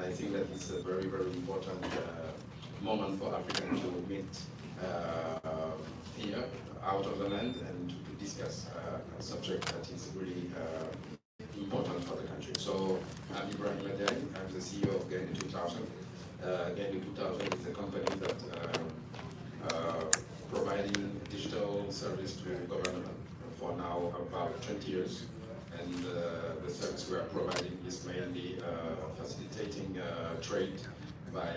I think that it's a very, very important moment for Africans to meet here, out of the land, and to discuss a subject that is really important for the country. So I'm Ibrahim Adel, I'm the CEO of Gandhi 2000. Gandhi 2000 is a company that providing digital service to government for now about 20 years. And the service we are providing is mainly facilitating trade by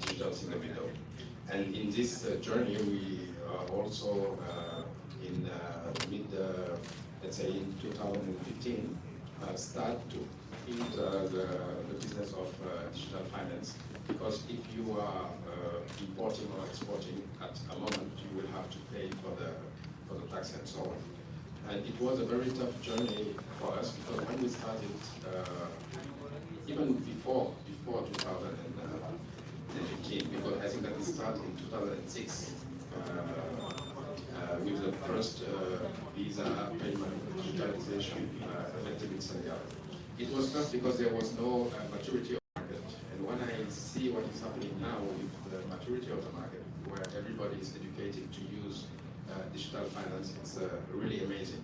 digital in the middle. And in this journey, we also in let's say in 2015, start to build the business of digital finance. Because if you are importing or exporting at a moment, you will have to pay for the tax and so on. And it was a very tough journey for us, because when we started, even before 2015, because I think that we started in 2006 with the first visa payment digitalization effective in Senegal. It was tough because there was no maturity of the market. And when I see what is happening now with the maturity of the market, where everybody is educated to use digital finance, it's really amazing.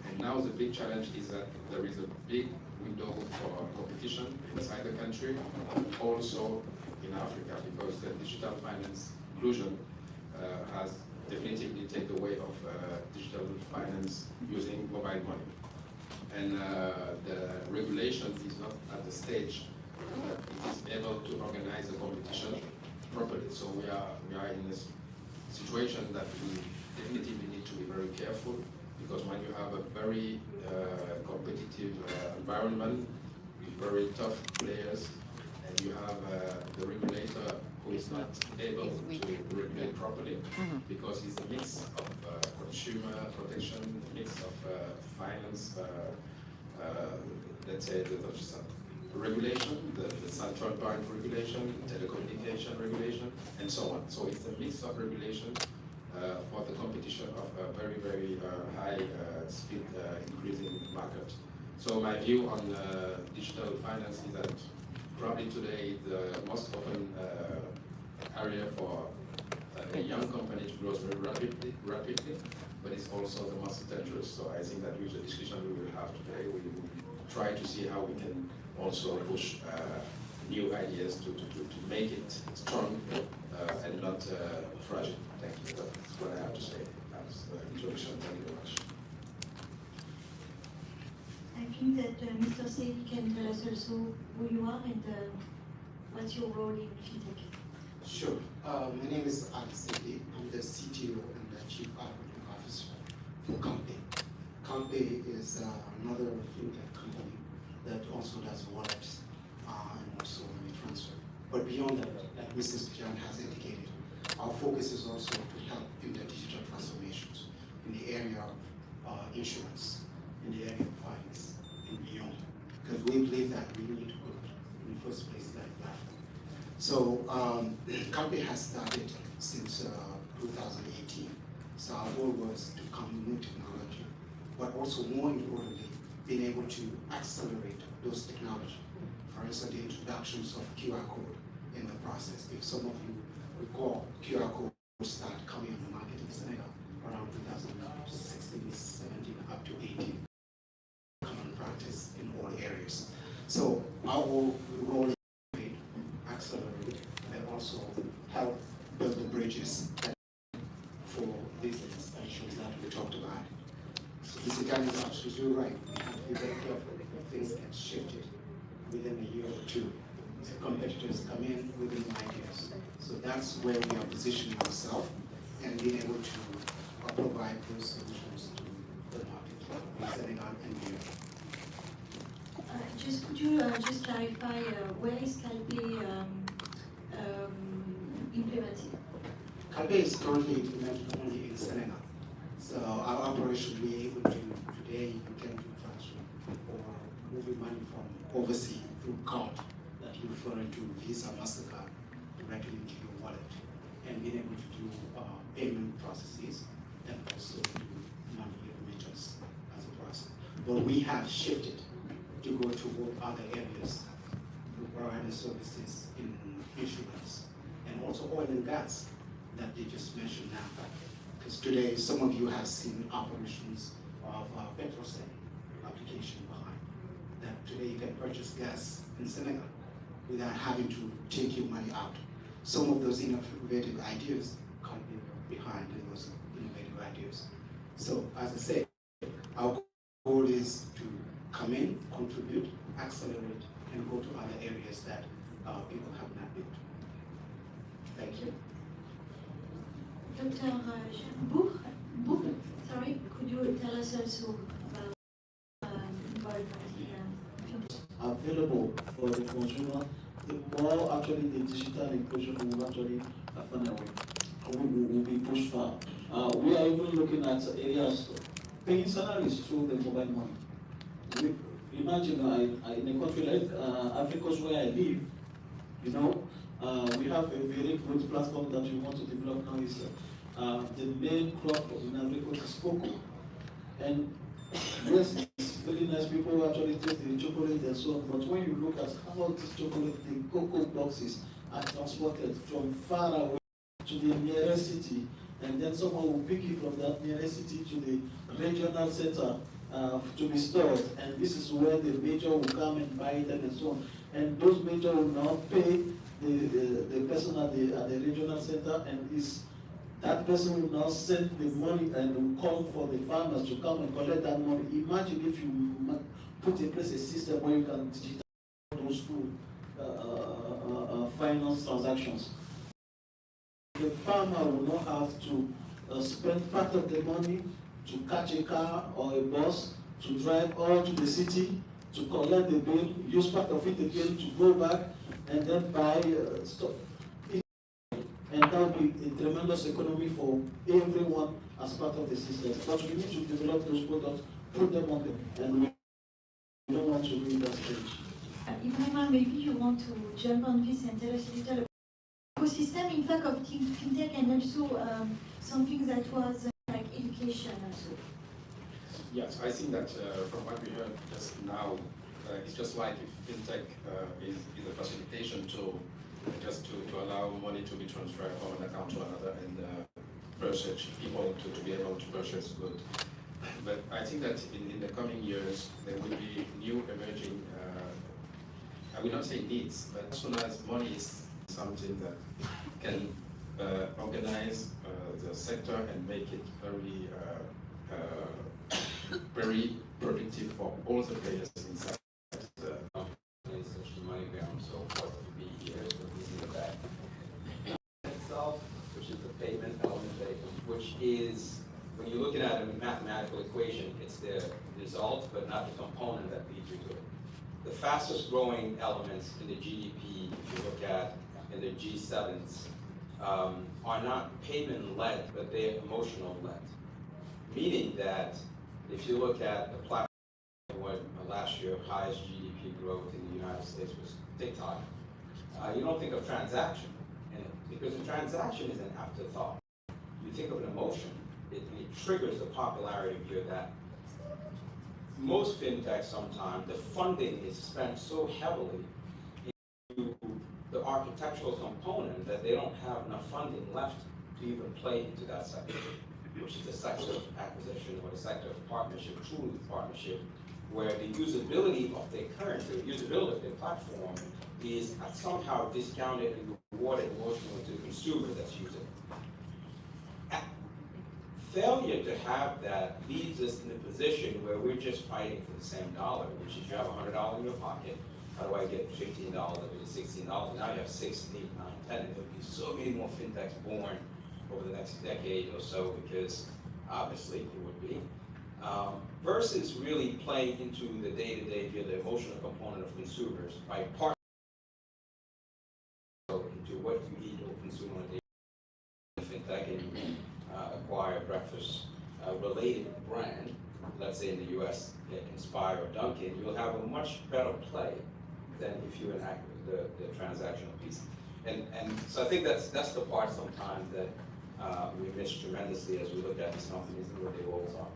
And now the big challenge is that there is a big window for competition inside the country, also in Africa, because the digital finance inclusion has definitively taken the way of digital finance using mobile money. And the regulation is not at the stage that it is able to organize the competition properly. So we are in a situation that we definitively need to be very careful, because when you have a very competitive environment with very tough players, and you have the regulator who is not able to regulate properly, because it's a mix of consumer protection, a mix of finance, let's say the regulation, the central bank regulation, telecommunication regulation, and so on. So it's a mix of regulation for the competition of a very, very high speed increasing market. So my view on digital finance is that probably today the most open area for a young company to grow very rapidly, but it's also the most dangerous. So I think that with the discussion we will have today, we will try to see how we can also push new ideas to make it strong and not fragile. Thank you. That's what I have to say as introduction. Thank you very much. I think that Mr. Sevi can tell us also who you are and what's your role in FinTech. Sure. My name is Ali Sevi. I'm the CTO and the Chief Operating Officer for Campe. Campe is another FinTech company that also does wallets and also money transfer. But beyond that, like Mrs. John has indicated, our focus is also to help in the digital transformations in the area of insurance, in the area of finance, and beyond. Because we believe that we need to put in the first place that platform. So Campe has started since 2018. So our goal was to come with new technology, but also more importantly, being able to accelerate those technology. For instance, the introductions of QR code in the process. If some of you recall, QR code started coming on the market in Senegal around 2016, 17, up to 18. Common practice in all areas. So our role is to accelerate and also help build the bridges for these expansions that we talked about. So Mr. Gan is absolutely right. We have to be very careful if things get shifted within a year or two. So competitors come in with new ideas. So that's where we are positioning ourselves and being able to provide those solutions to the market in Senegal and beyond. Just could you just clarify where is Calpe implemented? Calpe is currently implemented only in Senegal. So our operation, we are able to today you can do transfer or moving money from overseas through card that you're referring to Visa, MasterCard directly into your wallet, and being able to do payment processes and also do money remittance as a process. But we have shifted to go toward other areas providing services in insurance and also oil and gas that they just mentioned now. Because today, some of you have seen operations of Petrocel application behind. That today you can purchase gas in Senegal without having to take your money out. Some of those innovative ideas come behind those innovative ideas. So as I said, our goal is to come in, contribute, accelerate, and go to other areas that people have not been to. Thank you. Dr. Bourg, sorry, could you tell us also about involvement in available for the consumer, the more actually the digital inclusion will actually will be pushed far. We are even looking at areas paying salaries through the mobile money. Imagine in a country like Africa where I live, you know, we have a very good platform that we want to develop now. Is the main crop in Africa is cocoa, and yes, it's very nice. People actually take the chocolate and so on. But when you look at how this chocolate, the cocoa boxes are transported from far away to the nearest city, and then someone will pick it from that nearest city to the regional center to be stored, and this is where the major will come and buy them and so on. And those major will now pay the person at the regional center, and that person will now send the money and will call for the farmers to come and collect that money. Imagine if you put in place a system where you can digitize those food finance transactions. The farmer will not have to spend part of the money to catch a car or a bus to drive all to the city to collect the bill, use part of it again to go back and then buy stuff. And that will be a tremendous economy for everyone as part of the system. But we need to develop those products, put them on them, and we don't want to read that stage. Ibrahima, maybe you want to jump on this and tell us a little about the ecosystem, in fact, of fintech, and also something that was like education also. Yes, I think that from what we heard just now, it's just like if fintech is a facilitation tool, just to allow money to be transferred from an account to another and purchase people to be able to purchase goods. But I think that in the coming years there will be new emerging, I will not say needs, but as soon as money is something that can organize the sector and make it very productive for all the players inside. Such the money ground, so forth to be here, so using the back itself, which is the payment element, which is, when you're looking at a mathematical equation, it's the result, but not the component that leads you to it. The fastest growing elements in the GDP, if you look at in the G7s, are not payment-led, but they're emotional-led. Meaning that if you look at the platform, what last year highest GDP growth in the United States was TikTok, you don't think of transaction in it, because a transaction is an afterthought. You think of an emotion, it triggers the popularity of that. Most fintechs sometimes, the funding is spent so heavily into the architectural component that they don't have enough funding left to even play into that sector, which is the sector of acquisition or the sector of partnership, truly partnership, where the usability of their current, the usability of their platform is somehow discounted and rewarded emotionally to the consumer that's using it. Failure to have that leaves us in a position where we're just fighting for the same dollar, which is you have $100 in your pocket, how do I get $15, $16? Now you have 6, 8, 9, 10. And there'll be so many more fintechs born over the next decade or so, because obviously it would be. Versus really playing into the day-to-day, the emotional component of consumers by partnering into what you eat or consume on a day-to-day. Fintech and acquire a breakfast-related brand, let's say in the U.S., Inspire or Dunkin', you'll have a much better play than if you're in the transactional piece. And so I think that's the part sometimes that we miss tremendously as we look at these companies and what their roles are.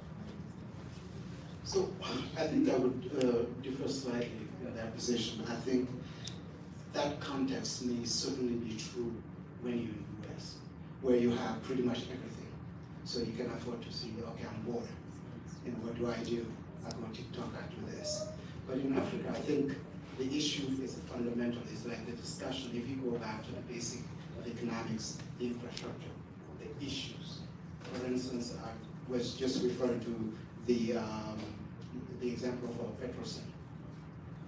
So I think I would differ slightly in that position. I think that context may certainly be true when you're in the US, where you have pretty much everything. So you can afford to say, okay, I'm bored. You know, what do I do? I go on TikTok, I do this. But in Africa, I think the issue is fundamental. It's like the discussion, if you go back to the basic of economics, the infrastructure, the issues. For instance, I was just referring to the example of a Petrosen,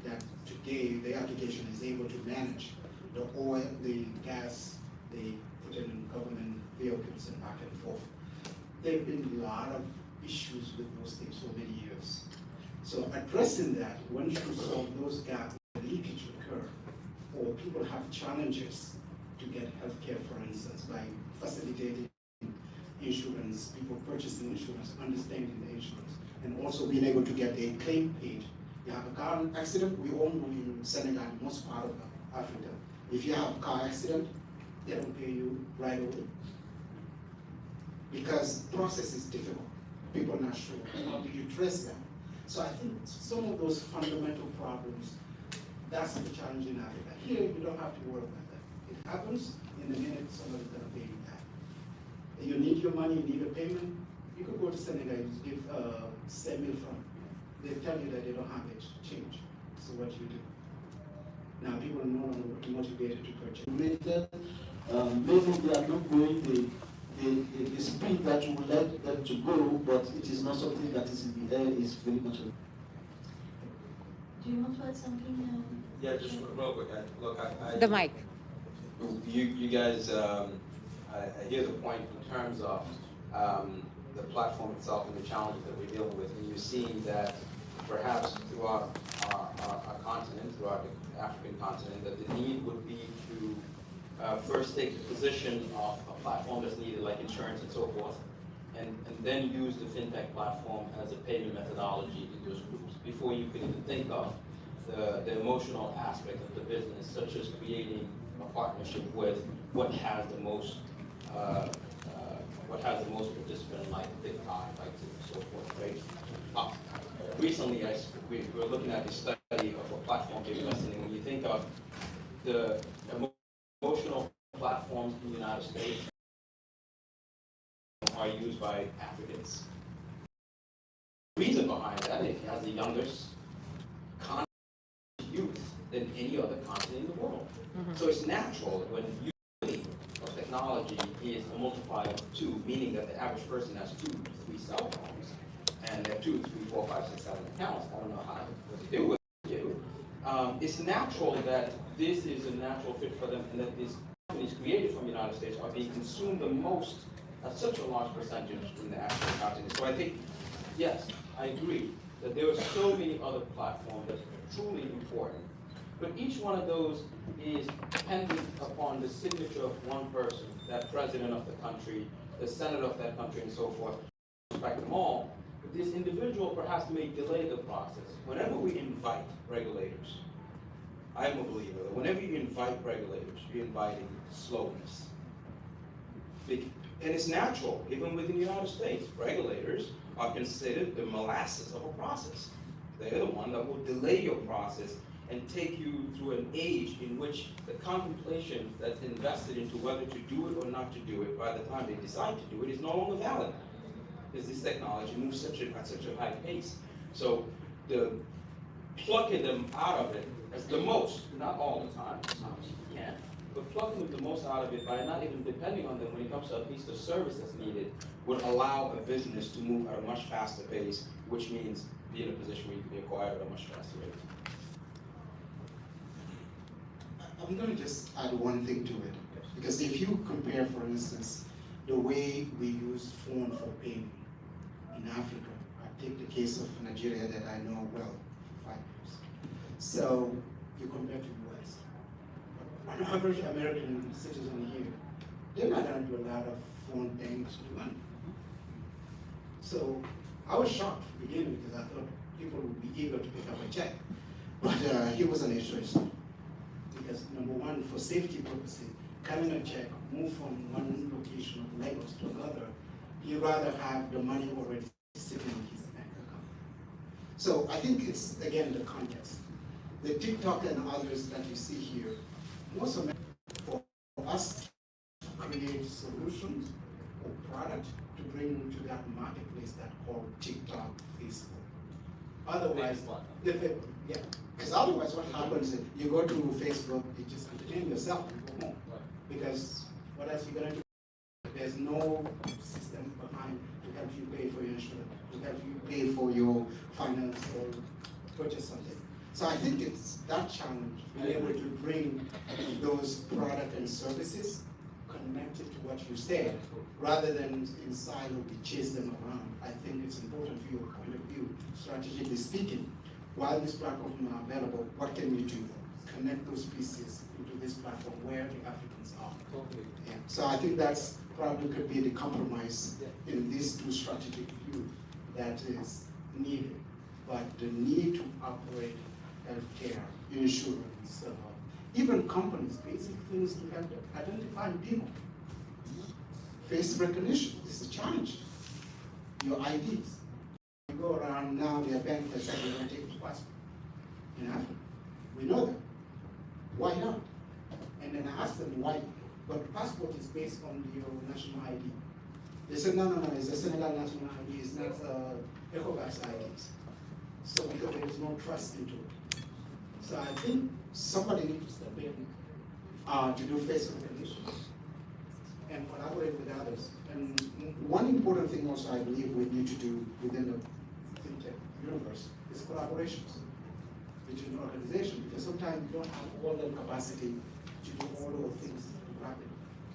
that today the application is able to manage the oil, the gas, they put in government vehicles and back and forth. There have been a lot of issues with those things for many years. So addressing that, once you solve those gaps, leakage occur, or people have challenges to get healthcare, for instance, by facilitating insurance, people purchasing insurance, understanding the insurance, and also being able to get a claim paid. You have a car accident, we all know in Senegal, most part of Africa, if you have a car accident, they don't pay you right away. Because the process is difficult. People are not sure. How do you address that? So I think some of those fundamental problems, that's the challenge in Africa. Here, you don't have to worry about that. It happens in a minute, somebody's going to pay you back. You need your money, you need a payment, you could go to Senegal and give 7,000 francs. They tell you that they don't have it change. So what do you do? Now people are no longer motivated to purchase. Maybe they are not going the speed that you would like them to go, but it is not something that is in the air, is very much. Do you want to add something? Yeah, just real quick. Look, The mic. You guys, I hear the point in terms of the platform itself and the challenges that we're dealing with, and you're seeing that perhaps throughout our continent, throughout the African continent, that the need would be to first take the position of a platform that's needed, like insurance and so forth, and then use the fintech platform as a payment methodology in those groups before you can even think of the emotional aspect of the business, such as creating a partnership with what has the most participant, like TikTok, like so forth, right? Recently, we were looking at the study of a platform they're investing in. When you think of the emotional platforms in the United States are used by Africans. The reason behind that, it has the youngest youth than any other continent in the world. So it's natural that when use of technology is a multiplier of 2, meaning that the average person has 2 to 3 cell phones, and they have 2, 3, 4, 5, 6, 7 accounts. I don't know what to do with you. It's natural that this is a natural fit for them, and that these companies created from the United States are being consumed the most at such a large percentage in the African continent. So I think, yes, I agree that there are so many other platforms that are truly important, but each one of those is dependent upon the signature of one person, that president of the country, the senator of that country, and so forth. Respect them all, but this individual perhaps may delay the process. Whenever we invite regulators, I'm a believer that whenever you invite regulators, you're inviting slowness. And it's natural, even within the United States, regulators are considered the molasses of a process. They're the one that will delay your process and take you through an age in which the contemplation that's invested into whether to do it or not to do it by the time they decide to do it is no longer valid, because this technology moves at such a high pace. So the plucking them out of it as the most, not all the time, sometimes you can, but plucking the most out of it by not even depending on them when it comes to at least the service that's needed would allow a business to move at a much faster pace, which means be in a position where you can be acquired at a much faster rate. I'm going to just add one thing to it, because if you compare, for instance, the way we use phone for payment in Africa, I take the case of Nigeria that I know well for 5 years. So you compare to US. An average American citizen here, they're not going to do a lot of phone things to money. So I was shocked to begin with, because I thought people would be eager to pick up a check, but he wasn't interested. Because number one, for safety purposes, carrying a check, move from one location of Lagos to another, he'd rather have the money already sitting in his bank account. So I think it's, again, the context. The TikTok and others that you see here, most of it for us to create solutions or product to bring to that marketplace that called TikTok, Facebook. Otherwise, yeah, because otherwise what happens is you go to Facebook, you just entertain yourself and go home. Because what else you gonna do? There's no system behind to help you pay for your insurance, to help you pay for your finance or purchase something. So I think it's that challenge, being able to bring those products and services connected to what you said, rather than in silo we chase them around. I think it's important for your point of view, strategically speaking. While these platforms are available, what can we do? Connect those pieces into this platform where the Africans are. Yeah. So I think that's probably could be the compromise in these two strategic views that is needed. But the need to operate healthcare, insurance, even companies, basic things to help identify people. Face recognition is a challenge. Your IDs. You go around now, there are banks that say they don't take your passport in Africa. We know that. Why not? And then I asked them why. But the passport is based on your national ID. They said, no, it's a Senegal national ID, it's not ECOWAS IDs. So because there is no trust into it. So I think somebody needs to step in to do face recognition and collaborate with others. And one important thing also I believe we need to do within the fintech universe is collaborations between organizations, because sometimes you don't have all the capacity to do all those things rapidly.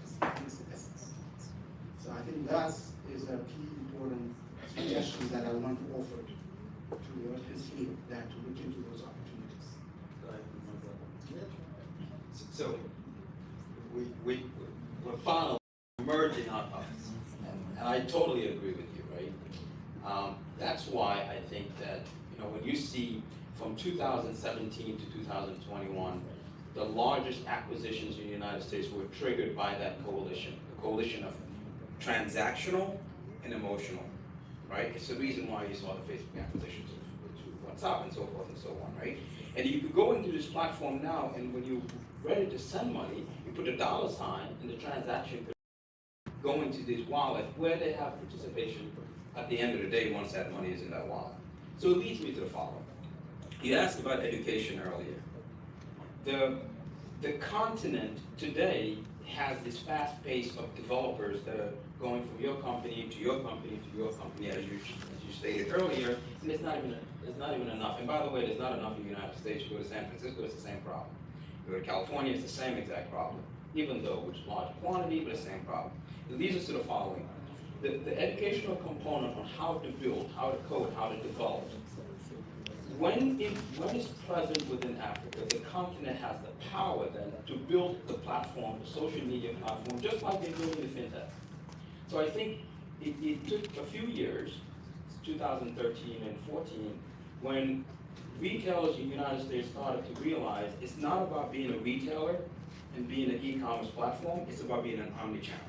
It's the essence. So I think that is a key important suggestion that I want to offer to the audience here, that to look into those opportunities. So we're finally merging our puppets, and I totally agree with you, right? That's why I think that, when you see from 2017 to 2021, the largest acquisitions in the United States were triggered by that coalition, the coalition of transactional and emotional, right? It's the reason why you saw the Facebook acquisitions of WhatsApp and so forth and so on, right? And you could go into this platform now, and when you're ready to send money, you put a $sign and the transaction could go into this wallet where they have participation at the end of the day once that money is in that wallet. So it leads me to the following. You asked about education earlier. The continent today has this fast pace of developers that are going from your company to your company to your company, as you stated earlier, and there's not even enough. And by the way, there's not enough in the United States. You go to San Francisco, it's the same problem. You go to California, it's the same exact problem, even though it's large quantity, but the same problem. It leads us to the following. The educational component on how to build, how to code, how to develop. When it's present within Africa, the continent has the power then to build the platform, the social media platform, just like they're doing with fintech. So I think it took a few years, 2013 and 14, when retailers in the United States started to realize it's not about being a retailer and being an e-commerce platform, it's about being an omni-channel.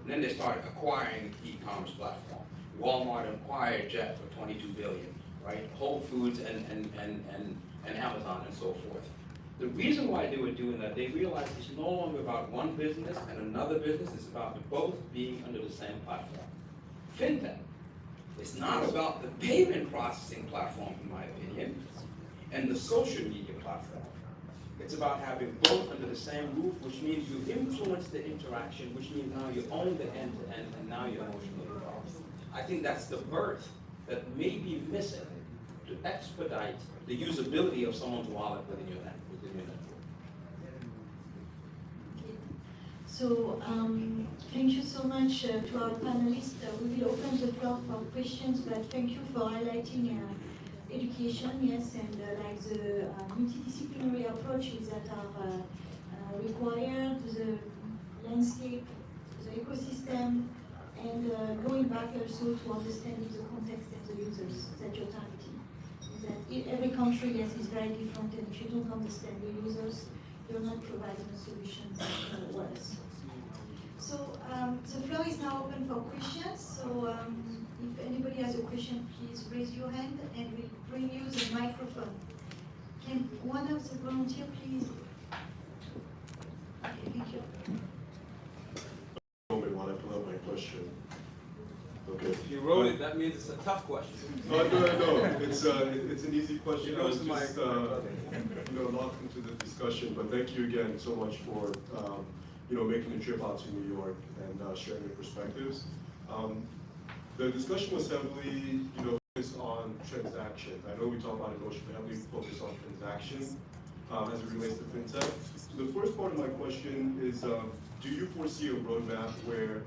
And then they started acquiring e-commerce platform. Walmart acquired Jet for $22 billion, right? Whole Foods and Amazon and so forth. The reason why they were doing that, they realized it's no longer about one business and another business, it's about both being under the same platform. Fintech, it's not about the payment processing platform, in my opinion, and the social media platform. It's about having both under the same roof, which means you influence the interaction, which means now you own the end-to-end, and now you're emotionally involved. I think that's the birth that may be missing to expedite the usability of someone's wallet within your network. So thank you so much to our panelists. We will open the floor for questions, but thank you for highlighting education, yes, and like the multidisciplinary approaches that are required, the landscape, the ecosystem, and going back also to understanding the context and the users that you're targeting. That every country, yes, is very different, and if you don't understand the users, you're not providing a solution that works. So the floor is now open for questions. So if anybody has a question, please raise your hand and we'll bring you the microphone. Can one of the volunteers please question. Okay. If you wrote it, that means it's a tough question. No. It's an easy question. I was just locked into the discussion. But thank you again so much for making the trip out to New York and sharing your perspectives. The discussion was heavily focused on transactions. I know we talk about emotion, but heavily focused on transactions as it relates to fintech. So the first part of my question is, do you foresee a roadmap where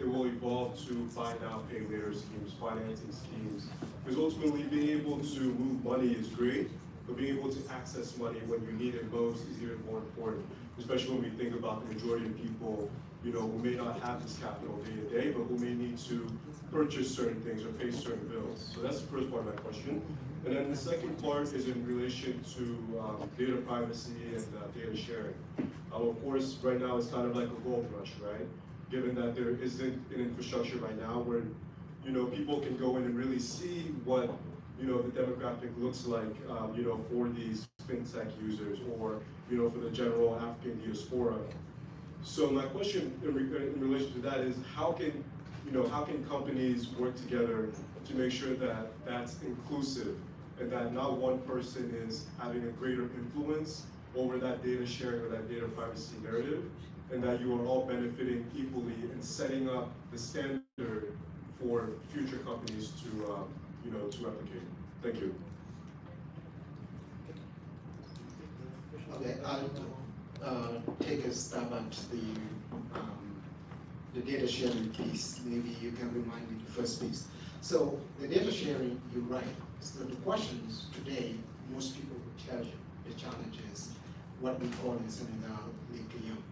it will evolve to buy now, pay later schemes, financing schemes? Because ultimately, being able to move money is great, but being able to access money when you need it most is even more important, especially when we think about the majority of people, who may not have this capital day to day, but who may need to purchase certain things or pay certain bills. So that's the first part of my question. And then the second part is in relation to data privacy and data sharing. Of course, right now it's kind of like a gold rush, right? Given that there isn't an infrastructure right now where people can go in and really see what the demographic looks like for these fintech users or for the general African diaspora. So my question in relation to that is how can companies work together to make sure that that's inclusive and that not one person is having a greater influence over that data sharing or that data privacy narrative, and that you are all benefiting equally in setting up the standard for future companies to replicate. Thank you. Okay, I'll take a stab at the data sharing piece. Maybe you can remind me the first piece. So the data sharing, you're right. So the questions today, most people will tell you the challenge is what we call in Senegal, les clients.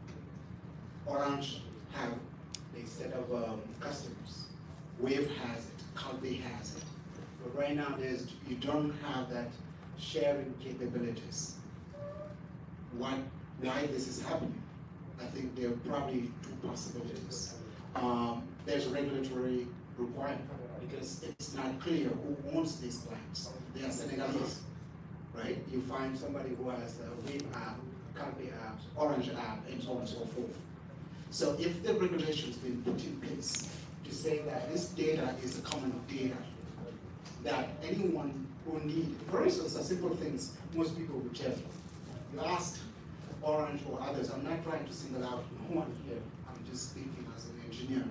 Orange have a set of customers. Wave has it, Calpay has it. But right now, you don't have that sharing capabilities. Why this is happening? I think there are probably two possibilities. There's a regulatory requirement because it's not clear who owns these plans. They are Senegalese, right? You find somebody who has a Wave app, Calpay app, Orange app, and so on and so forth. So if the regulation's been put in place to say that this data is a common data, that anyone who need, for instance, simple things most people will tell you. You asked Orange or others, I'm not trying to single out no one here, I'm just speaking as an engineer.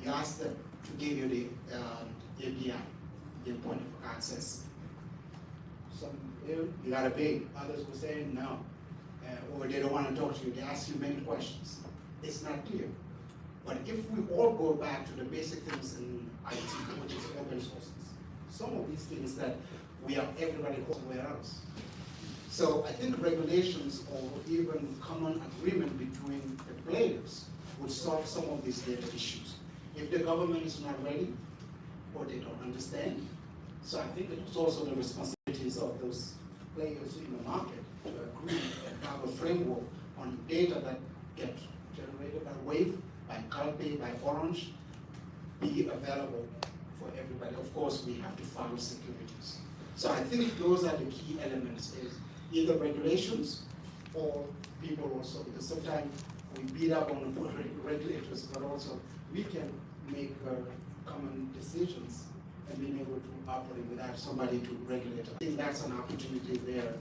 You ask them to give you the API, the point of access. Some, you gotta pay, others will say no, or they don't want to talk to you, they ask you many questions. It's not clear. But if we all go back to the basic things in IT, which is open sources, some of these things that we have everybody somewhere else. So I think regulations or even common agreement between the players would solve some of these data issues. If the government is not ready or they don't understand, so I think it's also the responsibilities of those players in the market to agree and have a framework on data that gets generated by Wave, by Calpay, by Orange, be available for everybody. Of course, we have to follow securities. So I think those are the key elements, is either regulations or people also, because sometimes we beat up on the regulators, but also we can make common decisions and being able to operate without somebody to regulate. I think that's an opportunity there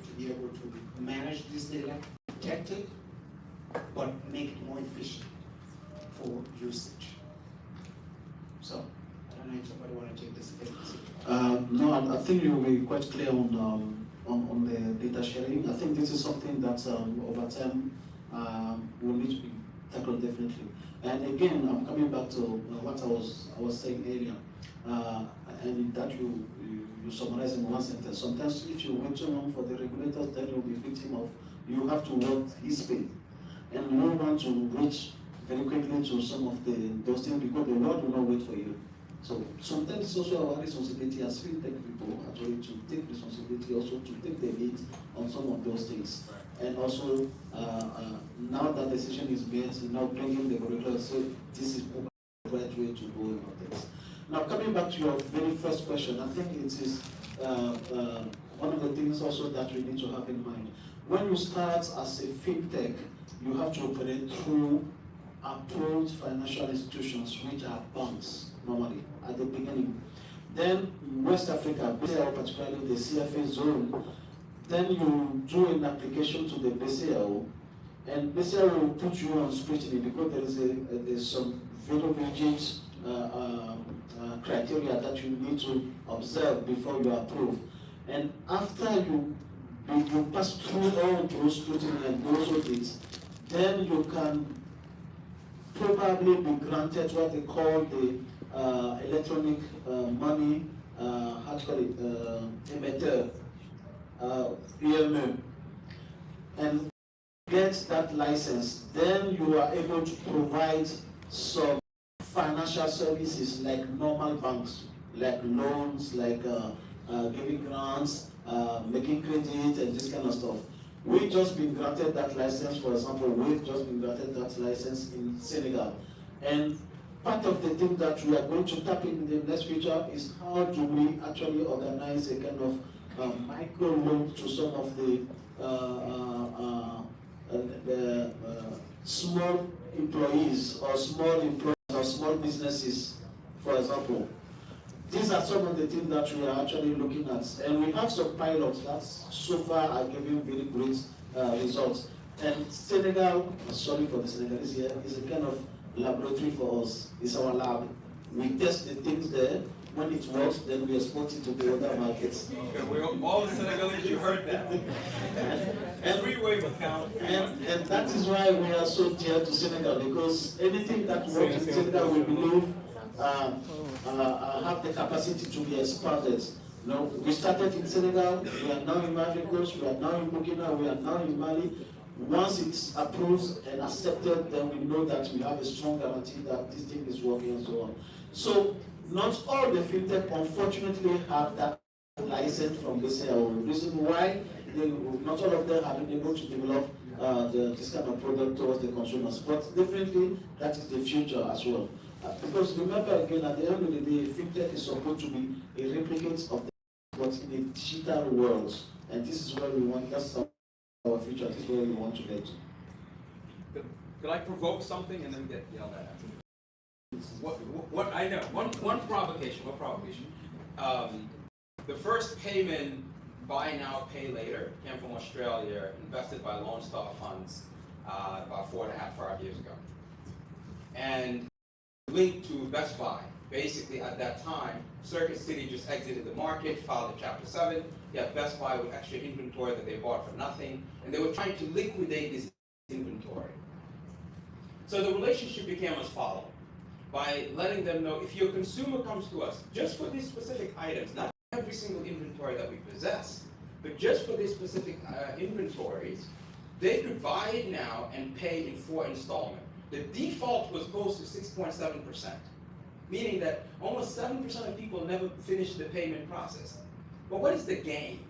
to be able to manage this data, protect it, but make it more efficient for usage. So, I don't know if somebody want to take this again. No, I think you'll be quite clear on the data sharing. I think this is something that over time will need to be tackled definitely. And again, I'm coming back to what I was saying earlier, and that you summarize in one sentence. Sometimes if you wait too long for the regulators, then you'll be victim of, you have to work his speed. And no one to reach very quickly to some of those things because the world will not wait for you. So sometimes it's also our responsibility as fintech people actually to take responsibility, also to take the lead on some of those things. And also, now that decision is made, now bringing the curriculum, so this is the right way to go about this. Now coming back to your very first question, I think it is one of the things also that we need to have in mind. When you start as a fintech, you have to operate through approved financial institutions, which are banks normally at the beginning. Then West Africa, particularly the CFA zone, then you do an application to the BCAO, and BCAO will put you on scrutiny because there's some very rigid criteria that you need to observe before you approve. And after you pass through all those scrutiny and those audits, then you can probably be granted what they call the electronic money, how to call it, emitter, EMM. And get that license, then you are able to provide some financial services like normal banks, like loans, like giving grants, making credit, and this kind of stuff. We've just been granted that license. For example, we've just been granted that license in Senegal. And part of the thing that we are going to tap in the next future is how do we actually organize a kind of micro loan to some of the small employees or small businesses, for example. These are some of the things that we are actually looking at, and we have some pilots that so far are giving very great results. And Senegal, sorry for the Senegalese here, is a kind of laboratory for us. It's our lab. We test the things there. When it works, then we export it to the other markets. Okay, we all the Senegalese, you heard that. Every way will count. And that is why we are so dear to Senegal, because anything that works in Senegal, we believe have the capacity to be expanded. You know, we started in Senegal, we are now in Ivory Coast, we are now in Burkina, we are now in Mali. Once it's approved and accepted, then we know that we have a strong guarantee that this thing is working and so on. So not all the fintech, unfortunately, have that license from BCAO. The reason why not all of them have been able to develop this kind of product towards the consumers. But definitely, that is the future as well. Because remember again, at the end of the day, fintech is supposed to be a replicate of the but in a digital world. And this is where we want, that's our future, this is where we want to get to. Could I provoke something and then get yelled at? What I know, one provocation. The first payment, buy now, pay later, came from Australia, invested by Lone Star Funds about 4.5 years ago. And linked to Best Buy. Basically, at that time, Circuit City just exited the market, filed a Chapter 7. You have Best Buy with extra inventory that they bought for nothing, and they were trying to liquidate this inventory. So the relationship became as follows. By letting them know, if your consumer comes to us just for these specific items, not every single inventory that we possess, but just for these specific inventories, they could buy it now and pay in 4 installments. The default was close to 6.7%, meaning that almost 7% of people never finished the payment process. But what is the gain?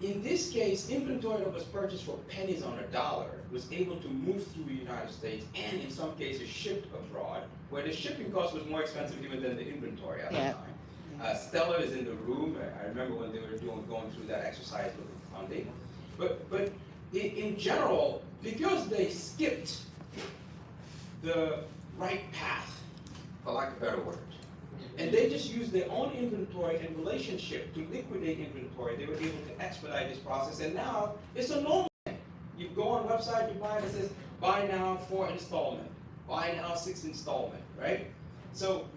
In this case, inventory that was purchased for pennies on a dollar was able to move through the United States and in some cases shipped abroad, where the shipping cost was more expensive even than the inventory at the time. Stella is in the room. I remember when they were going through that exercise with the funding. But in general, because they skipped the right path, for lack of a better word, and they just used their own inventory and relationship to liquidate inventory, they were able to expedite this process, and now it's a normal thing. You go on a website, you buy it, it says, buy now 4 installment, buy now 6 installment, right? So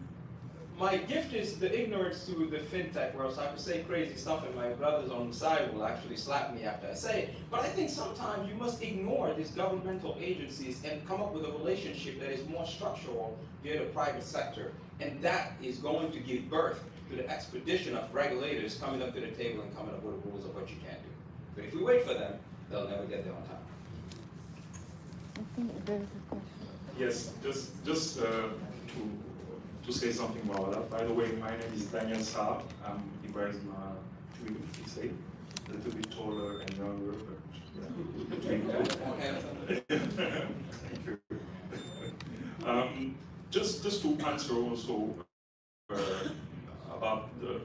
my gift is the ignorance to the fintech world, so I can say crazy stuff and my brothers on the side will actually slap me after I say it. But I think sometimes you must ignore these governmental agencies and come up with a relationship that is more structural via the private sector. And that is going to give birth to the expedition of regulators coming up to the table and coming up with the rules of what you can do. But if we wait for them, they'll never get there on time. I think there is a question. Yes, just to say something about that. By the way, my name is Daniel Saab. I'm Ibrahim's twin, he said. A little bit taller and younger, but yeah. Thank you. Just to answer also about the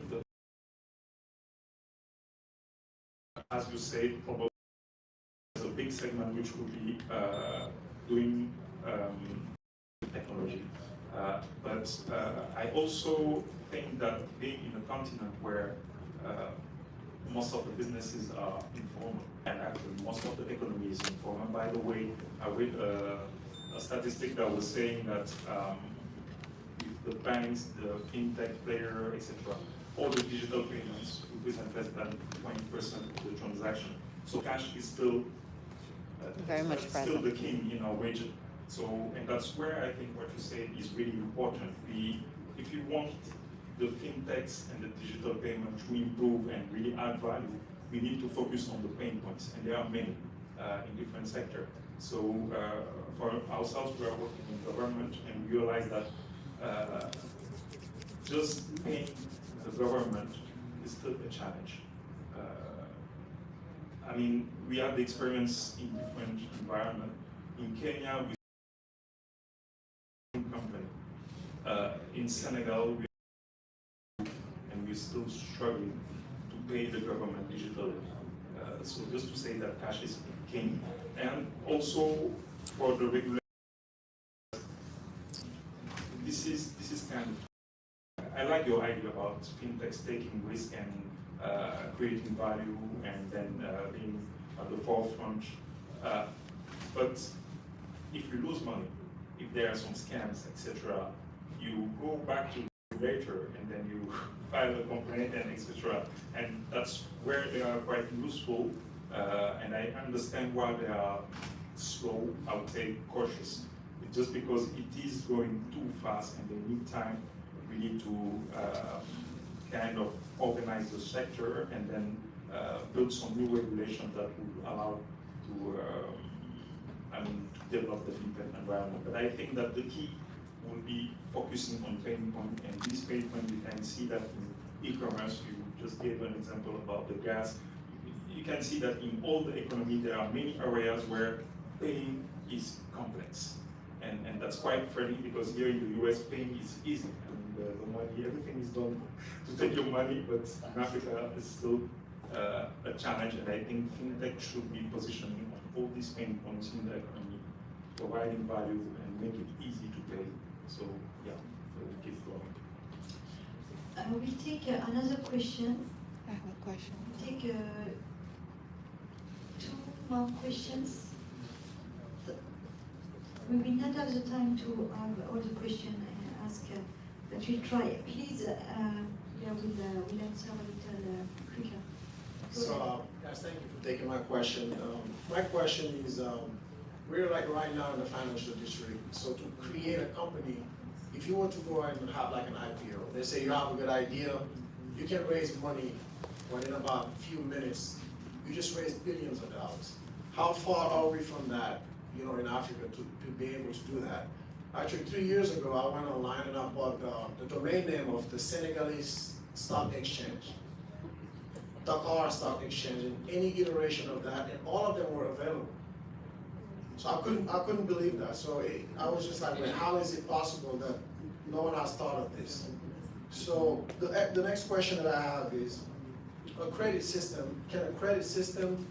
as you say, probably there's a big segment which will be doing technology. But I also think that being in a continent where most of the businesses are informal, and actually most of the economy is informal. By the way, I read a statistic that was saying that with the banks, the fintech player, etc., all the digital payments represent less than 20% of the transaction. So cash is still Very much still present. the king in our region. So, and that's where I think what you said is really important. If you want the fintechs and the digital payment to improve and really add value, we need to focus on the pain points, and there are many in different sectors. So for ourselves, we are working in government and we realize that just paying the government is still a challenge. I mean, we have the experience in different environments. In Kenya, we company. In Senegal, we're still struggling to pay the government digitally. So just to say that cash is king. And also for the regulation, this is kind of, I like your idea about fintechs taking risk and creating value and then being at the forefront. But if you lose money, if there are some scams, etc., you go back to the regulator and then you file a complaint and etc. And that's where they are quite useful. And I understand why they are slow, I would say cautious. It's just because it is going too fast and they need time. We need to kind of organize the sector and then build some new regulations that would allow to, to develop the fintech environment. But I think that the key will be focusing on pain point, and this pain point you can see that in e-commerce. You just gave an example about the gas. You can see that in all the economy there are many areas where paying is complex. And that's quite funny because here in the US paying is easy. The money, everything is done to take your money, but in Africa it's still a challenge, and I think fintech should be positioning on all these pain points in the economy, providing value and make it easy to pay. So yeah, so we'll keep going. We'll take another question. I have a question. We'll take 2 more questions. We will not have the time to have all the questions and ask, but we'll try. Please, we'll answer a little quicker. So, guys, thank you for taking my question. My question is, we're like right now in the financial district. So to create a company, if you were to go and have like an IPO, they say you have a good idea, you can raise money within about a few minutes. You just raise billions of dollars. How far are we from that, in Africa to be able to do that? Actually, 3 years ago, I went online and I bought the domain name of the Senegalese stock exchange, Dakar Stock Exchange, and any iteration of that, and all of them were available. So I couldn't believe that. So I was just like, well, how is it possible that no one has thought of this? So the next question that I have is, a credit system, can a credit system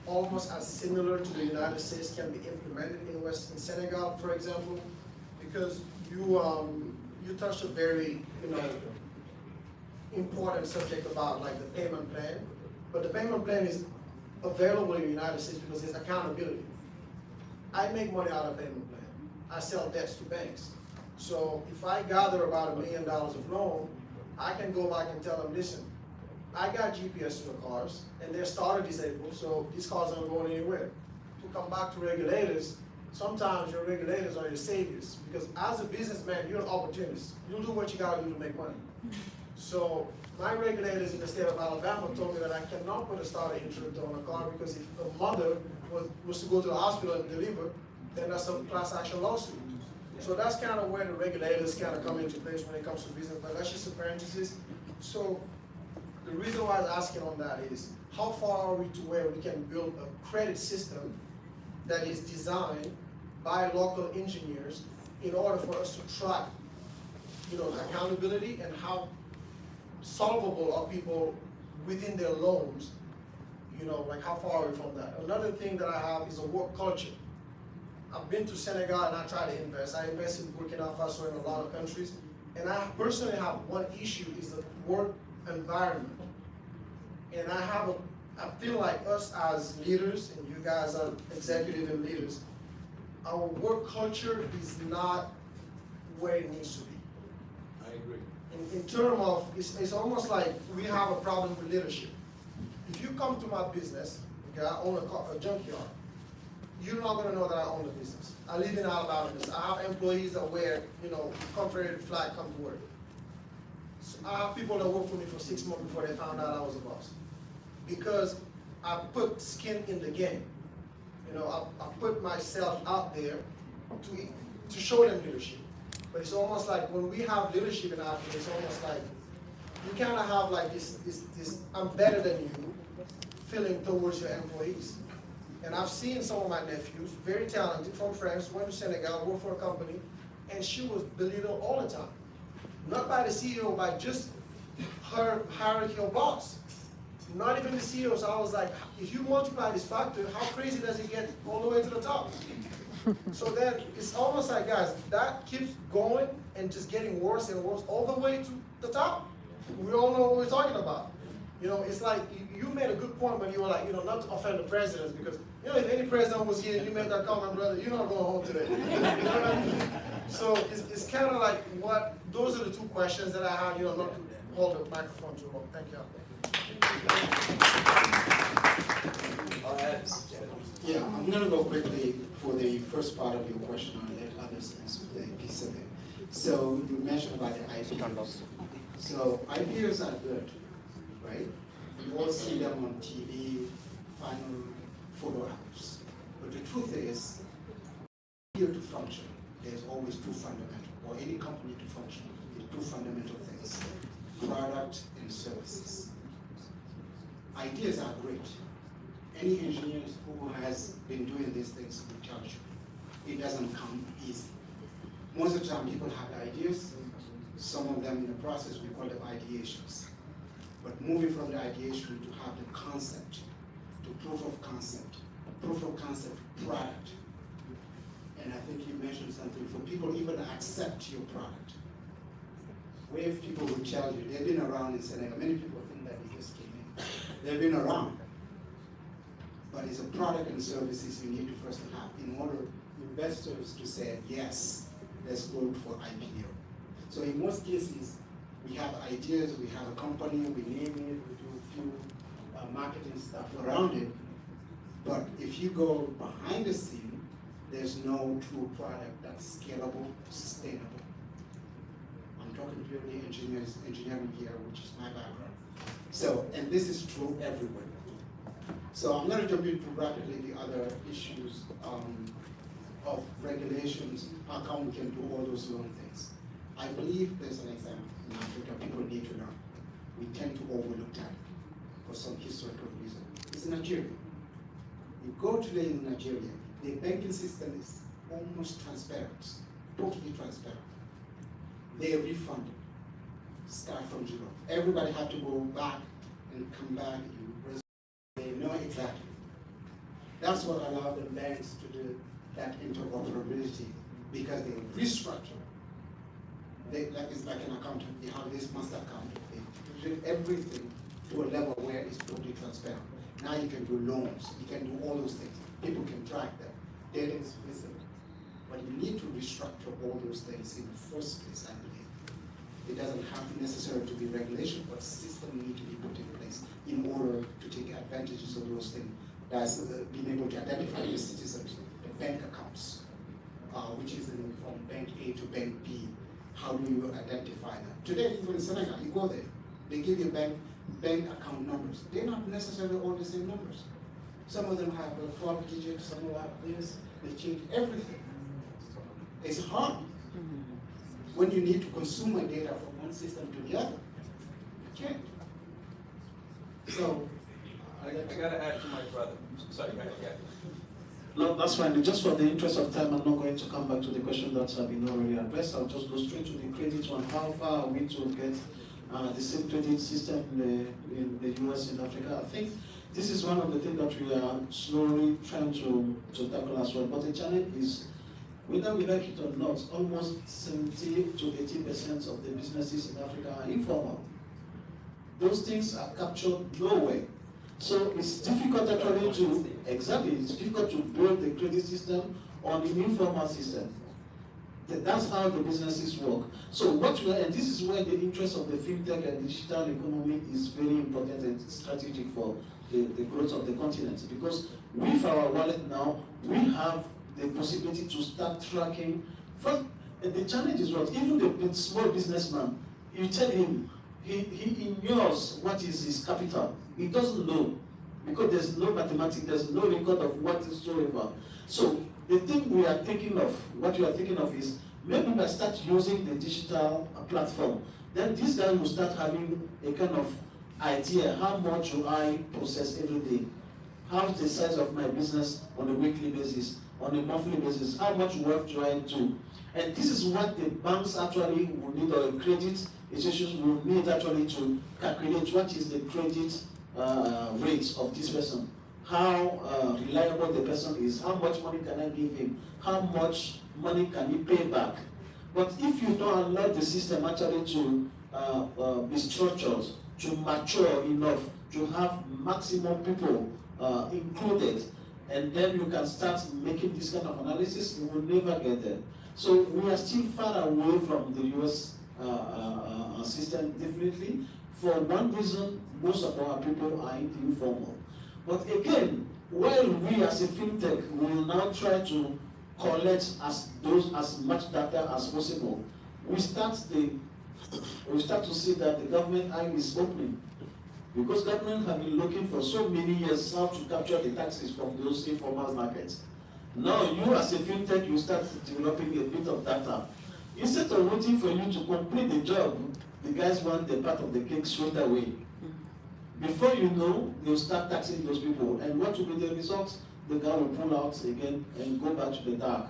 almost as similar to the United States can be implemented in Senegal, for example? Because you touched a very important subject about like the payment plan, but the payment plan is available in the United States because there's accountability. I make money out of payment plan. I sell debts to banks. So if I gather about $1 million of loan, I can go back and tell them, listen, I got GPS to the cars and they're starter disabled, so these cars aren't going anywhere. To come back to regulators, sometimes your regulators are your saviors, because as a businessman, you're an opportunist. You'll do what you gotta do to make money. So my regulators in the state of Alabama told me that I cannot put a starter insurance on a car, because if a mother was to go to the hospital and deliver, then that's a class action lawsuit. So that's kind of where the regulators kind of come into place when it comes to business, but that's just a parenthesis. So the reason why I was asking on that is, how far are we to where we can build a credit system that is designed by local engineers in order for us to track, accountability and how solvable are people within their loans, like how far are we from that? Another thing that I have is a work culture. I've been to Senegal and I try to invest. I invest in Burkina Faso and a lot of countries. And I personally have one issue is the work environment. And I feel like us as leaders, and you guys are executive and leaders, our work culture is not where it needs to be. I agree. In terms of, it's almost like we have a problem with leadership. If you come to my business, okay, I own a junkyard, you're not gonna know that I own the business. I live in Alabama. I have employees that wear, Confederate flag come to work. So I have people that work for me for 6 months before they found out I was a boss. Because I put skin in the game. I put myself out there to show them leadership. But it's almost like when we have leadership in Africa, it's almost like you kind of have like this I'm better than you feeling towards your employees. And I've seen some of my nephews, very talented, from France, went to Senegal, worked for a company, and she was belittled all the time. Not by the CEO, by just her hierarchical boss. Not even the CEO. So I was like, if you multiply this factor, how crazy does it get all the way to the top? So then it's almost like, guys, that keeps going and just getting worse and worse all the way to the top. We all know what we're talking about. It's like you made a good point when you were like, not to offend the presidents, because if any president was here and you made that comment, brother, you're not going home today. You know what I mean? So it's kind of like those are the two questions that I have, not to hold the microphone too long. Thank you. Yeah, I'm going to go quickly for the first part of your question and let others answer the piece of it. So you mentioned about the IPOs. So IPOs are good, right? You all see them on TV, final photo apps. But the truth is, here to function, there's always two fundamental, or any company to function, there's two fundamental things: product and services. Ideas are great. Any engineer who has been doing these things will tell you, it doesn't come easy. Most of the time people have ideas, some of them in the process we call them ideations. But moving from the ideation to have the concept, to proof of concept product. And I think you mentioned something, for people even to accept your product. Where if people will tell you, they've been around in Senegal, many people think that they just came in. They've been around. But it's a product and services you need to first have in order investors to say, yes, let's go for IPO. So in most cases, we have ideas, we have a company, we name it, we do a few marketing stuff around it. But if you go behind the scene, there's no true product that's scalable, sustainable. I'm talking purely engineering here, which is my background. So, and this is true everywhere. So I'm going to jump into rapidly the other issues of regulations, how come we can do all those long things. I believe there's an example in Africa people need to learn. We tend to overlook that for some historical reason. It's Nigeria. You go today in Nigeria, the banking system is almost transparent, totally transparent. They refund, start from zero. Everybody have to go back and come back. They know exactly. That's what allowed the banks to do that interoperability, because they restructure. It's like an accountant. They have this master account. They did everything to a level where it's totally transparent. Now you can do loans. You can do all those things. People can track them. Data is visible. But you need to restructure all those things in the first place, I believe. It doesn't have necessarily to be regulation, but system need to be put in place in order to take advantages of those things. That's being able to identify your citizens, the bank accounts, which is from bank A to bank B. How do you identify them? Today, even in Senegal, you go there, they give you bank account numbers. They're not necessarily all the same numbers. Some of them have 12 digits, some of them have this. They change everything. It's hard when you need to consume data from one system to the other. You can't. So, I got to add to my brother. Sorry, go ahead. No, that's fine. Just for the interest of time, I'm not going to come back to the question that's been already addressed. I'll just go straight to the credit one. How far are we to get the same credit system in the US and Africa? I think this is one of the things that we are slowly trying to tackle as well. But the challenge is, whether we like it or not, almost 70 to 80% of the businesses in Africa are informal. Those things are captured nowhere. So it's difficult actually to, it's difficult to build the credit system on an informal system. That's how the businesses work. So and this is where the interest of the fintech and digital economy is very important and strategic for the growth of the continent. Because with our wallet now, we have the possibility to start tracking. First, the challenge is what? Even the small businessman, you tell him, he knows what is his capital. He doesn't know, because there's no mathematics, there's no record of whatsoever. So the thing we are thinking of, what we are thinking of is, maybe we start using the digital platform. Then this guy will start having a kind of idea, how much do I process every day? How's the size of my business on a weekly basis, on a monthly basis? How much work do I do? And this is what the banks actually will need, or credit institutions will need actually to calculate what is the credit rate of this person. How reliable the person is, how much money can I give him, how much money can he pay back. But if you don't allow the system actually to be structured, to mature enough, to have maximum people included, and then you can start making this kind of analysis, you will never get there. So we are still far away from the US system, definitely. For one reason, most of our people are informal. But again, while we as a fintech will now try to collect as much data as possible, we start to see that the government eye is opening, because government have been looking for so many years how to capture the taxes from those informal markets. Now you as a fintech, you start developing a bit of data. Instead of waiting for you to complete the job, the guys want the part of the cake straight away. Before you know, they'll start taxing those people. And what will be the result? The guy will pull out again and go back to the dark.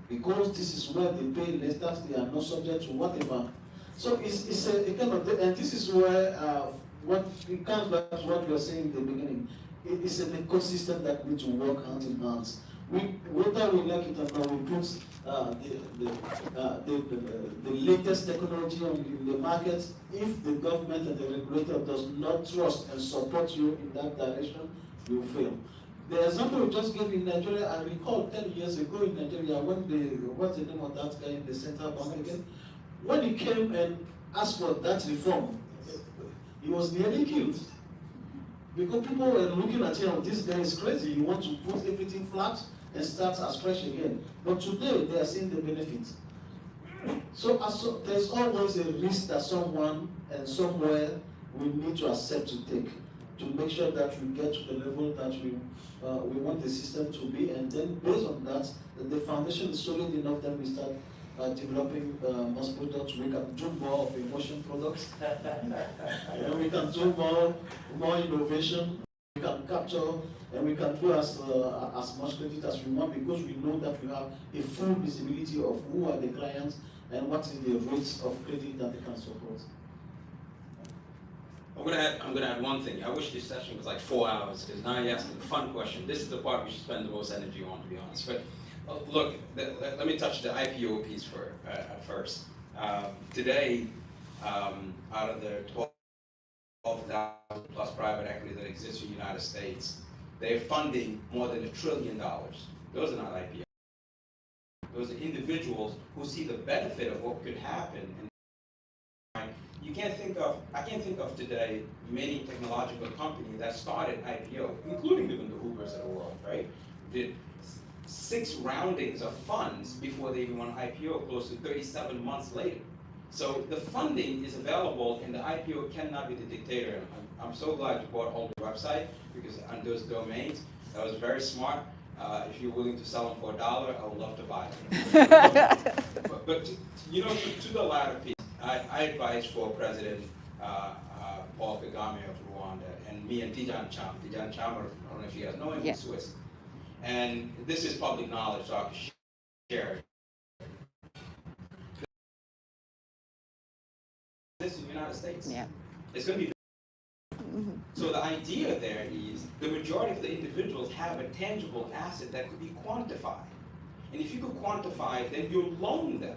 Because this is where they pay less tax, they are not subject to whatever. So it's a kind of, and this is where what it comes back to what we were saying in the beginning. It is an ecosystem that needs to work hand in hand. Whether we like it or not, we put the latest technology in the market. If the government and the regulator does not trust and support you in that direction, you fail. The example we just gave in Nigeria, I recall 10 years ago in Nigeria, when what's the name of that guy in the central bank again? When he came and asked for that reform, he was nearly killed. Because people were looking at him, this guy is crazy, you want to put everything flat and start as fresh again. But today, they are seeing the benefits. So there's always a risk that someone and somewhere we need to accept to take, to make sure that we get to the level that we want the system to be, and then based on that, the foundation is solid enough that we start developing mass products. We can do more of emotion products. We can do more innovation. We can capture and we can do as much credit as we want, because we know that we have a full visibility of who are the clients and what is the rates of credit that they can support. I'm gonna add one thing. I wish this session was like 4 hours, because now you're asking a fun question. This is the part we should spend the most energy on, to be honest. But look, let me touch the IPO piece first. Today, out of the 12,000 plus private equity that exists in the United States, they're funding more than $1 trillion. Those are not IPOs. Those are individuals who see the benefit of what could happen. And I can't think of today many technological companies that started IPO, including even the Ubers of the world, right? Did 6 roundings of funds before they even went IPO, close to 37 months later. So the funding is available, and the IPO cannot be the dictator. I'm so glad you bought all the website, because on those domains, that was very smart. If you're willing to sell them for $1, I would love to buy them. but to the latter piece, I advised for President Paul Kagame of Rwanda, and me and Tidjane Cham. Tidjane Cham, I don't know if you guys know him, he's Swiss. And this is public knowledge, so I can share it. This is the United States. Yeah. It's going to be So the idea there is the majority of the individuals have a tangible asset that could be quantified. And if you could quantify it, then you loan them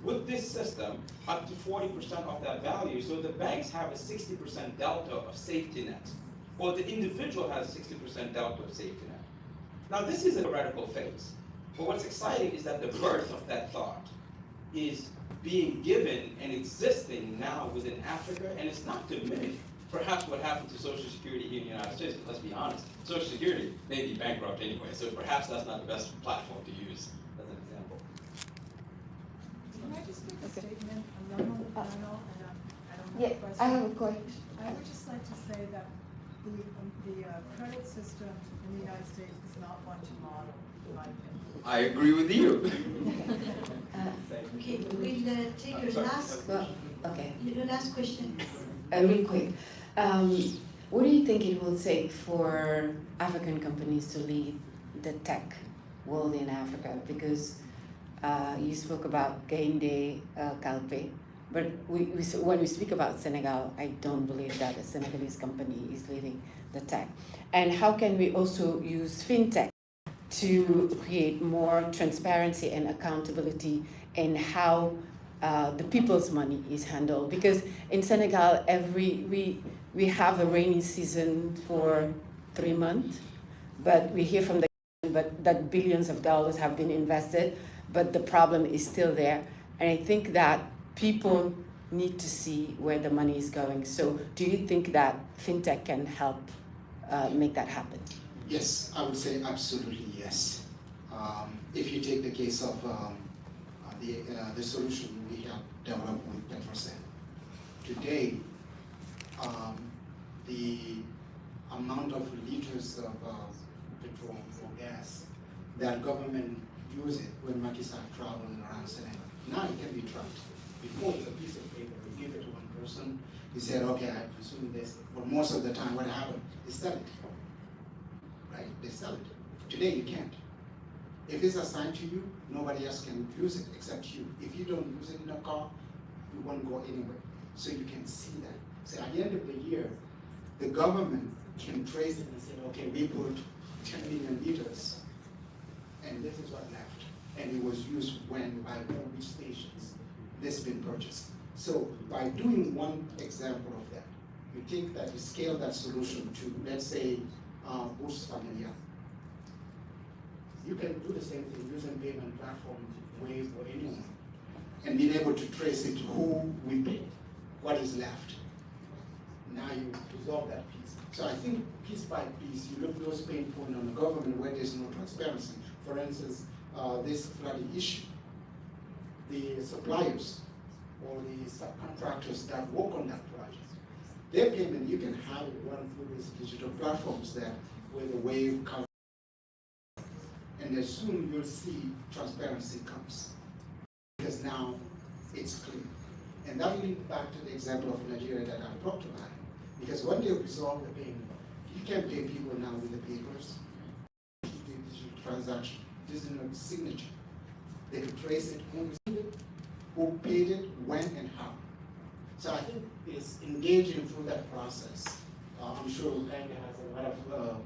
with this system up to 40% of that value. So the banks have a 60% delta of safety net, or the individual has a 60% delta of safety net. Now this is a theoretical phase, but what's exciting is that the birth of that thought is being given and existing now within Africa, and it's not diminished. Perhaps what happened to Social Security here in the United States, let's be honest, Social Security may be bankrupt anyway, so perhaps that's not the best platform to use as an example. Can I just make a statement? I'm not on the panel, and I don't have Yeah, a question. I have a question. I would just like to say that the credit system in the United States is not one to model, in my opinion. I agree with you. Okay, we'll take a last, Well, okay, the last question. real quick. What do you think it will take for African companies to lead the tech world in Africa? Because you spoke about Gainde Kalpe, but when we speak about Senegal, I don't believe that a Senegalese company is leading the tech. And how can we also use fintech to create more transparency and accountability in how the people's money is handled? Because in Senegal, we have a rainy season for 3 months, but we hear from the but that billions of dollars have been invested, but the problem is still there. And I think that people need to see where the money is going. So do you think that fintech can help make that happen? Yes, I would say absolutely yes. If you take the case of the solution we have developed with Petrosen, today the amount of liters of petrol or gas that government uses when Macky Sall traveling around Senegal, now it can be tracked. Before it's a piece of paper, you give it to one person, he said, okay, I presume this, but most of the time what happened, they sell it, right? They sell it. Today you can't. If it's assigned to you, nobody else can use it except you. If you don't use it in a car, you won't go anywhere. So you can see that. So at the end of the year, the government can trace it and say, okay, we put 10 million liters, and this is what left. And it was used when, by which stations this been purchased. So by doing one example of that, you think that you scale that solution to, let's say, Bourse Familia. You can do the same thing using payment platforms, Wave or anyone, and being able to trace it to who we paid, what is left. Now you resolve that piece. So I think piece by piece, you look at those pain points on the government where there's no transparency. For instance, this flooding issue, the suppliers or the subcontractors that work on that project, their payment, you can have it run through these digital platforms there where the wave comes. And as soon you'll see transparency comes. Because now it's clear. And that links back to the example of Nigeria that I talked about. Because when they resolve the payment, you can pay people now with the papers, the digital transaction, digital signature. They can trace it, who received it, who paid it, when and how. So I think it's engaging through that process. I'm sure Uganda has a lot of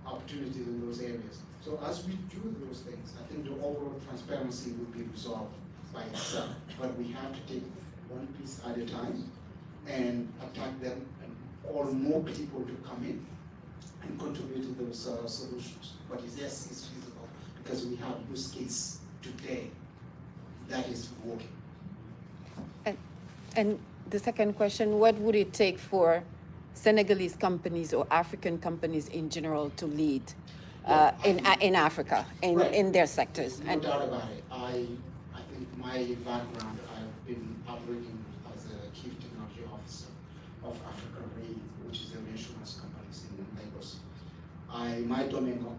opportunities in those areas. So as we do those things, I think the overall transparency will be resolved by itself. But we have to take one piece at a time and attack them and call more people to come in and contribute to those solutions. But yes, it's feasible because we have use case today that is working. And the second question, what would it take for Senegalese companies or African companies in general to lead in Africa, in their sectors? No doubt about it. I think my background, I've been operating as a Chief Technology Officer of Africa Re, which is an insurance company in Lagos. My domain of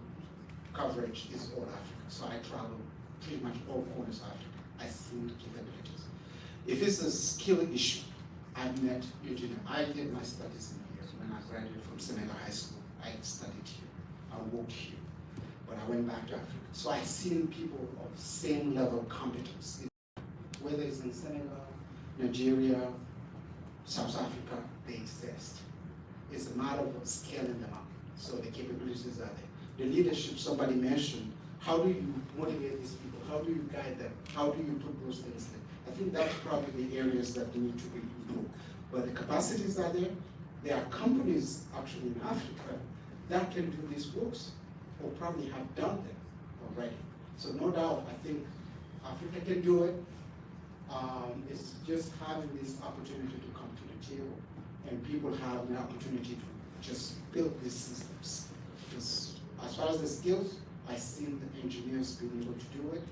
coverage is all Africa, so I travel pretty much all corners of Africa. I see the capabilities. If it's a skill issue, I've met Eugene. I did my studies in here when I graduated from Senegal High School. I studied here. I worked here, but I went back to Africa. So I've seen people of same level of competence, whether it's in Senegal, Nigeria, South Africa, they exist. It's a matter of scaling them up. So the capabilities are there. The leadership somebody mentioned, how do you motivate these people? How do you guide them? How do you put those things there? I think that's probably the areas that need to be improved. But the capacities are there. There are companies actually in Africa that can do these works or probably have done them already. So no doubt, I think Africa can do it. It's just having this opportunity to come to the table and people have the opportunity to just build these systems. Because as far as the skills, I've seen the engineers being able to do it.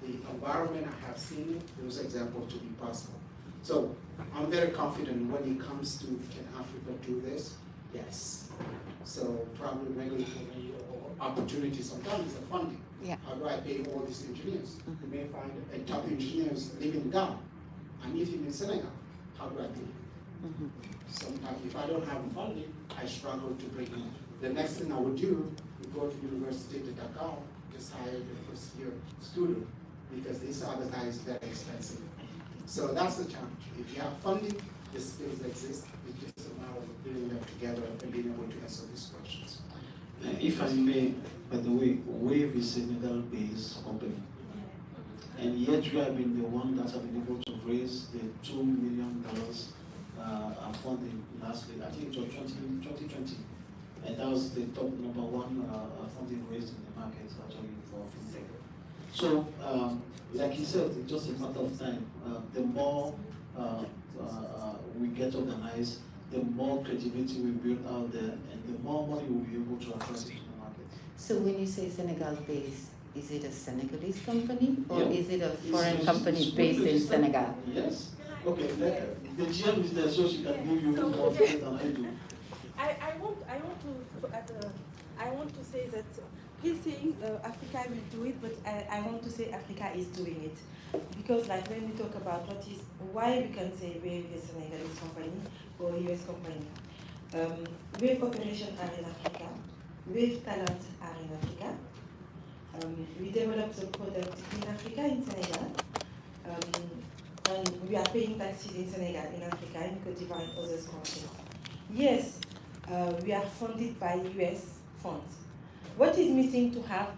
The environment, I have seen it. Those examples to be possible. So I'm very confident when it comes to can Africa do this? Yes. So probably regulatory opportunity sometimes is the funding. Yeah. How do I pay all these engineers? You may find a top engineers living in Ghana. I need him in Senegal. How do I pay him? Sometimes if I don't have funding, I struggle to bring him. The next thing I would do is go to University of Dakar, just hire the first year student, because these other guys are very expensive. So that's the challenge. If you have funding, the skills exist. It's just a matter of putting them together and being able to answer these questions. If I may, by the way, Wave is a Senegal-based company. And yet we have been the one that have been able to raise the $2 million funding lastly. I think it was 2020. And that was the top number one funding raised in the market actually for fintech. So, like you said, it's just a matter of time. The more we get organized, the more creativity we build out there, and the more money we'll be able to attract into the market. So when you say Senegal-based, is it a Senegalese company or Yeah. is it a foreign company based in Senegal? Yes. Okay. The GM is there, so she can give you more details than I do. I want to say that he's saying Africa will do it, but I want to say Africa is doing it. Because like when we talk about why we can say Wave is a Senegalese company or a US company. Wave operations are in Africa, Wave talents are in Africa. We develop the product in Africa, in Senegal, and we are paying taxes in Senegal, in Africa, in Cote d'Ivoire, and other countries. Yes, we are funded by US funds. What is missing to have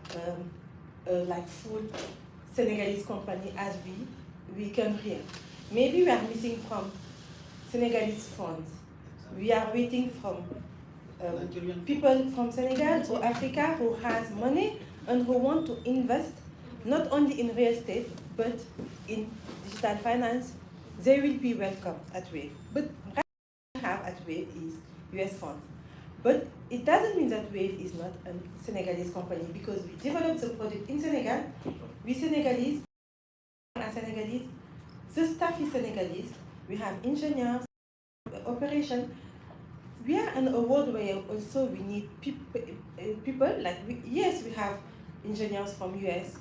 like full Senegalese company as we come here? Maybe we are missing from Senegalese funds. We are waiting from people from Senegal or Africa who has money and who want to invest not only in real estate but in digital finance. They will be welcome at Wave. But what we have at Wave is US funds. But it doesn't mean that Wave is not a Senegalese company because we developed the product in Senegal. We Senegalese, are Senegalese. The staff is Senegalese. We have engineers, operation. We are in a world where also we need people like yes, we have engineers from US.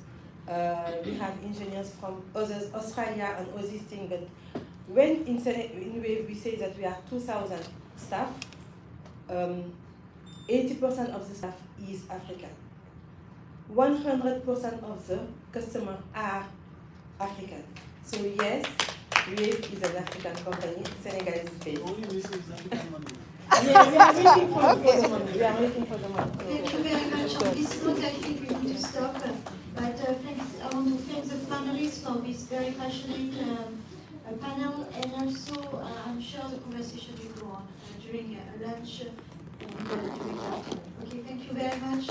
We have engineers from others, Australia and all these things. But when in Wave we say that we are 2,000 staff, 80% of the staff is African. 100% of the customers are African. So yes, Wave is an African company, Senegalese based. Only missing is African money. Yeah, we are waiting for the money. We are waiting for the money. Thank you very much. On this note, I think we need to stop. But thanks, I want to thank the panelists for this very passionate panel, and also I'm sure the conversation will go on during lunch and during afternoon. Okay, thank you very much.